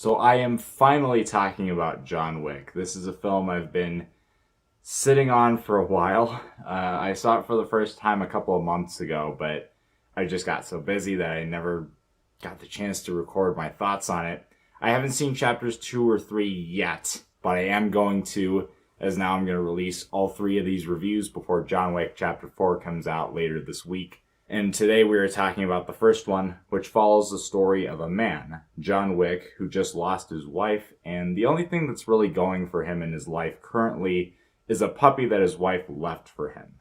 So I am finally talking about John Wick. This is a film I've been sitting on for a while. I saw it for the first time a couple of months ago, but I just got so busy that I never got the chance to record my thoughts on it. I haven't seen chapters 2 or 3 yet, but I am going to, as now I'm going to release all 3 of these reviews before John Wick chapter 4 comes out later this week. And today we are talking about the first one, which follows the story of a man, John Wick, who just lost his wife, and the only thing that's really going for him in his life currently is a puppy that his wife left for him.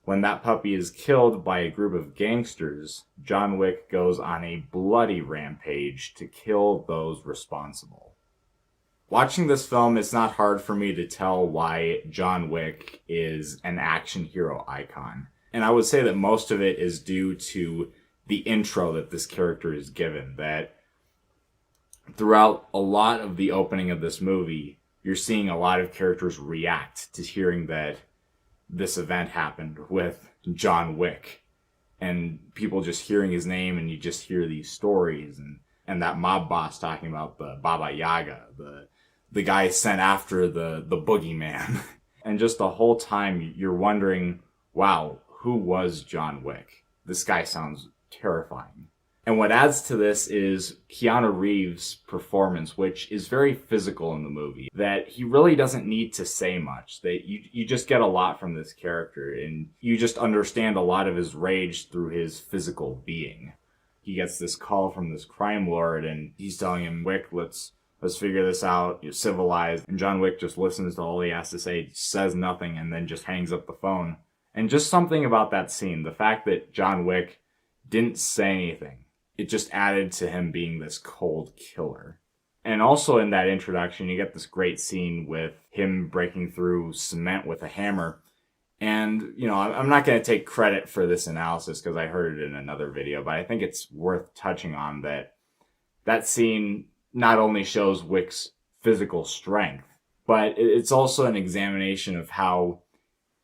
When that puppy is killed by a group of gangsters, John Wick goes on a bloody rampage to kill those responsible. Watching this film, it's not hard for me to tell why John Wick is an action hero icon. And I would say that most of it is due to the intro that this character is given. That throughout a lot of the opening of this movie, you're seeing a lot of characters react to hearing that this event happened with John Wick. And people just hearing his name, and you just hear these stories. And that mob boss talking about the Baba Yaga, the guy sent after the boogeyman. And just the whole time you're wondering, wow, who was John Wick? This guy sounds terrifying. And what adds to this is Keanu Reeves' performance, which is very physical in the movie. That he really doesn't need to say much. That you just get a lot from this character, and you just understand a lot of his rage through his physical being. He gets this call from this crime lord, and he's telling him, Wick, let's figure this out. You're civilized. And John Wick just listens to all he has to say, says nothing, and then just hangs up the phone. And just something about that scene, the fact that John Wick didn't say anything, it just added to him being this cold killer. And also in that introduction, you get this great scene with him breaking through cement with a hammer. And, you know, I'm not going to take credit for this analysis because I heard it in another video, but I think it's worth touching on that scene not only shows Wick's physical strength, but it's also an examination of how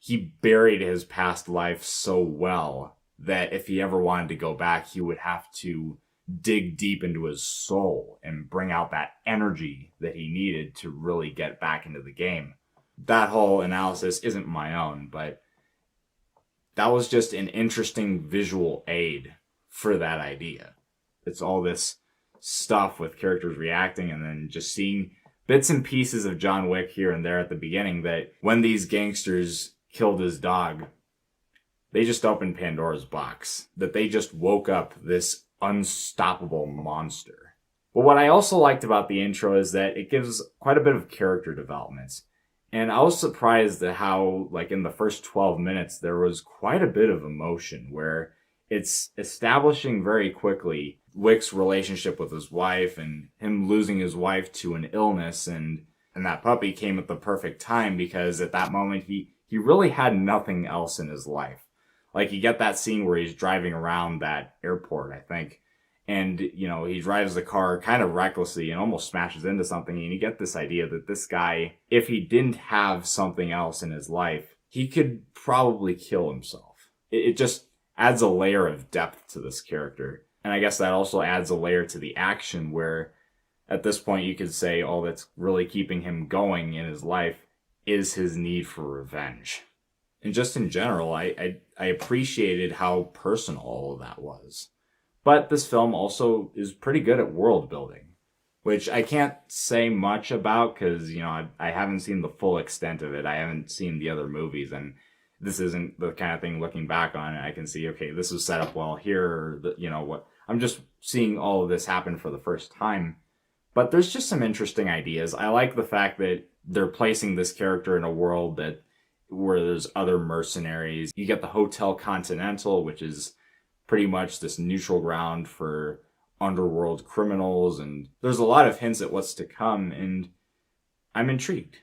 he buried his past life so well that if he ever wanted to go back, he would have to dig deep into his soul and bring out that energy that he needed to really get back into the game. That whole analysis isn't my own, but that was just an interesting visual aid for that idea. It's all this stuff with characters reacting and then just seeing bits and pieces of John Wick here and there at the beginning, that when these gangsters killed his dog, they just opened Pandora's box. That they just woke up this unstoppable monster. But what I also liked about the intro is that it gives quite a bit of character development. And I was surprised at how, like, in the first 12 minutes, there was quite a bit of emotion where it's establishing very quickly Wick's relationship with his wife and him losing his wife to an illness. And that puppy came at the perfect time because at that moment he really had nothing else in his life. Like, you get that scene where he's driving around that airport, I think, and, you know, he drives the car kind of recklessly and almost smashes into something, and you get this idea that this guy, if he didn't have something else in his life, he could probably kill himself. It just adds a layer of depth to this character. And I guess that also adds a layer to the action where, at this point, you could say all that's really keeping him going in his life is his need for revenge. And just in general, I appreciated how personal all of that was. But this film also is pretty good at world building, which I can't say much about because, you know, I haven't seen the full extent of it. I haven't seen the other movies, and this isn't the kind of thing looking back on it I can see, okay, this was set up well here, or, you know, what. I'm just seeing all of this happen for the first time. But there's just some interesting ideas. I like the fact that they're placing this character in a world where there's other mercenaries. You get the Hotel Continental, which is pretty much this neutral ground for underworld criminals, and there's a lot of hints at what's to come, and I'm intrigued.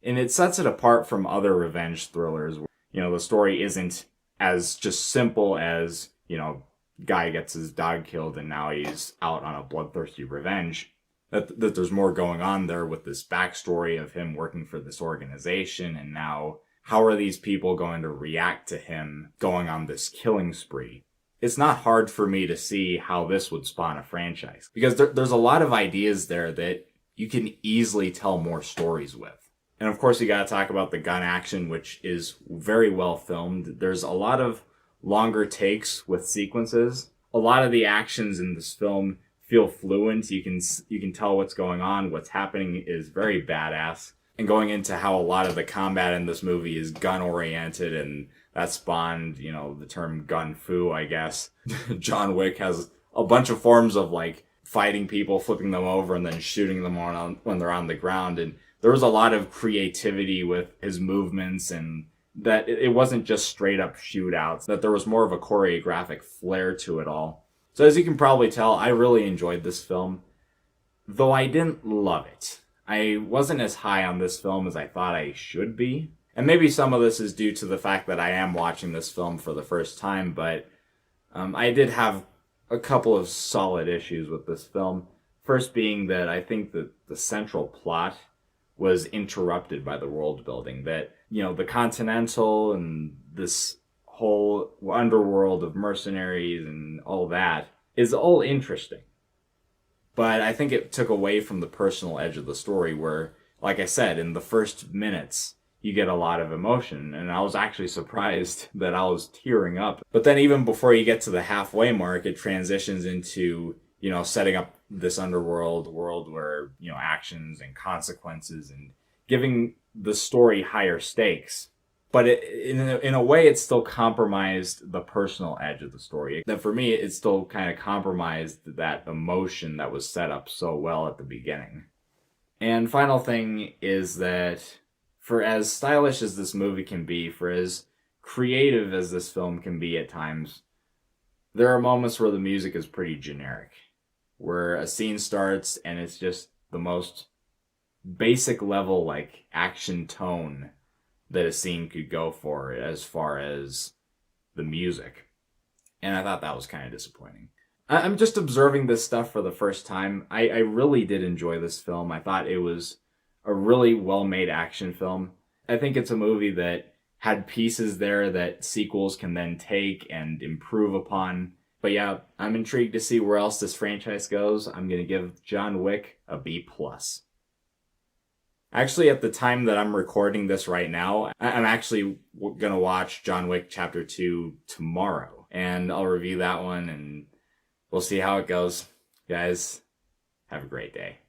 And it sets it apart from other revenge thrillers where, you know, the story isn't as just simple as, you know, guy gets his dog killed and now he's out on a bloodthirsty revenge. That there's more going on there with this backstory of him working for this organization, and now how are these people going to react to him going on this killing spree? it's not hard for me to see how this would spawn a franchise. Because there's a lot of ideas there that you can easily tell more stories with. And of course, you gotta talk about the gun action, which is very well filmed. There's a lot of longer takes with sequences. A lot of the actions in this film feel fluent. You can tell what's going on. What's happening is very badass. And going into how a lot of the combat in this movie is gun oriented, and that spawned, the term gun fu, I guess. John Wick has a bunch of forms of like fighting people, flipping them over, and then shooting them when they're on the ground. And there was a lot of creativity with his movements, and that it wasn't just straight up shootouts, that there was more of a choreographic flair to it all. So as you can probably tell, I really enjoyed this film, though I didn't love it. I wasn't as high on this film as I thought I should be. And maybe some of this is due to the fact that I am watching this film for the first time, but I did have a couple of solid issues with this film. First being that I think that the central plot was interrupted by the world building. That, the Continental and this whole underworld of mercenaries and all that is all interesting. But I think it took away from the personal edge of the story where, like I said, in the first minutes, you get a lot of emotion. And I was actually surprised that I was tearing up. But then even before you get to the halfway mark, it transitions into, setting up this underworld world where, actions and consequences and giving the story higher stakes. But in a way, it still compromised the personal edge of the story. That for me, it still kind of compromised that emotion that was set up so well at the beginning. And final thing is that for as stylish as this movie can be, for as creative as this film can be at times, there are moments where the music is pretty generic. Where a scene starts and it's just the most basic level, like, action tone that a scene could go for as far as the music. And I thought that was kind of disappointing. I'm just observing this stuff for the first time. I really did enjoy this film. I thought it was a really well-made action film. I think it's a movie that had pieces there that sequels can then take and improve upon. But yeah, I'm intrigued to see where else this franchise goes. I'm going to give John Wick a B+. Actually, at the time that I'm recording this right now, I'm actually going to watch John Wick Chapter 2 tomorrow. And I'll review that one, and we'll see how it goes. Guys, have a great day.